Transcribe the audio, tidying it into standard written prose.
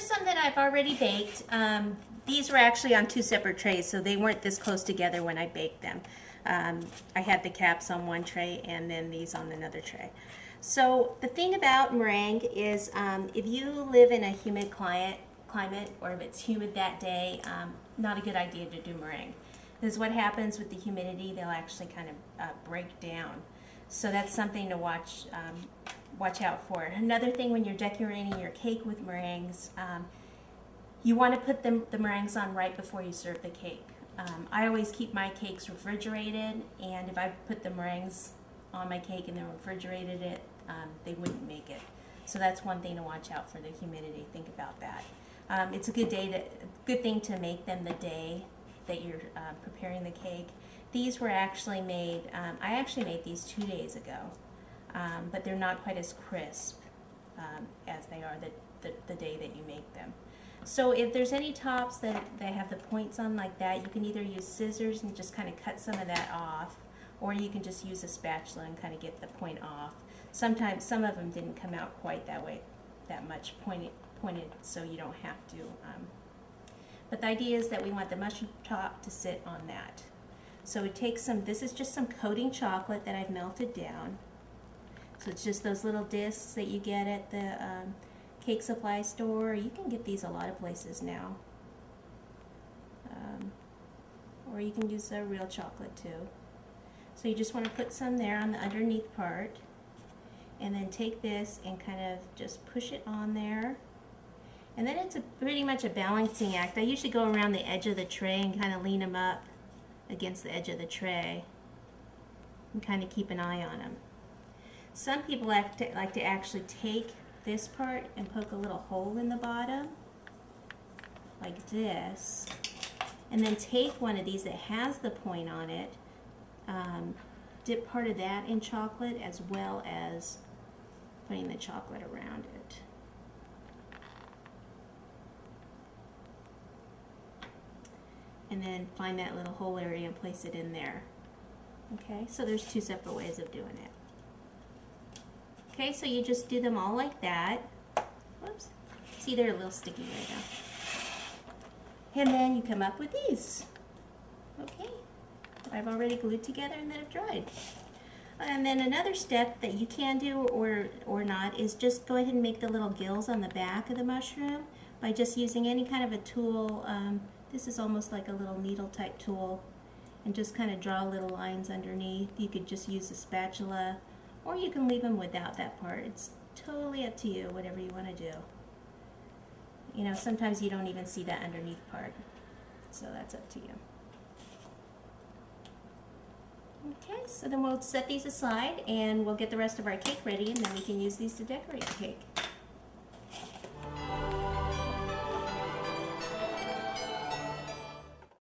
some that I've already baked. These were actually on two separate trays, so they weren't this close together when I baked them. I had the caps on one tray and then these on another tray. So the thing about meringue is if you live in a humid climate or if it's humid that day, not a good idea to do meringue. Because what happens with the humidity, they'll actually kind of break down. So that's something to watch out for. Another thing when you're decorating your cake with meringues, you want to put the meringues on right before you serve the cake. I always keep my cakes refrigerated, and if I put the meringues on my cake and then refrigerated it, they wouldn't make it. So that's one thing to watch out for, the humidity. Think about that. It's a good thing to make them the day that you're preparing the cake. These were actually made, I actually made these 2 days ago, but they're not quite as crisp as they are the day that you make them. So if there's any tops that have the points on like that, you can either use scissors and just kind of cut some of that off, or you can just use a spatula and kind of get the point off. Sometimes some of them didn't come out quite that much pointed, so you don't have to. But the idea is that we want the mushroom top to sit on that. So we take this is just some coating chocolate that I've melted down. So it's just those little discs that you get at the cake supply store. You can get these a lot of places now. Or you can use real chocolate too. So you just want to put some there on the underneath part. And then take this and kind of just push it on there. And then it's pretty much a balancing act. I usually go around the edge of the tray and kind of lean them up against the edge of the tray and kind of keep an eye on them. Some people like to actually take this part and poke a little hole in the bottom like this, and then take one of these that has the point on it, dip part of that in chocolate as well as putting the chocolate around it. And then find that little hole area and place it in there. Okay, so there's two separate ways of doing it. Okay, so you just do them all like that. Whoops. See, they're a little sticky right now. And then you come up with these. Okay, I've already glued together and that have dried. And then another step that you can do or not is just go ahead and make the little gills on the back of the mushroom by just using any kind of a tool. This is almost like a little needle type tool, and just kind of draw little lines underneath. You could just use a spatula, or you can leave them without that part. It's totally up to you, whatever you want to do. You know, sometimes you don't even see that underneath part, so that's up to you. Okay, so then we'll set these aside and we'll get the rest of our cake ready, and then we can use these to decorate the cake.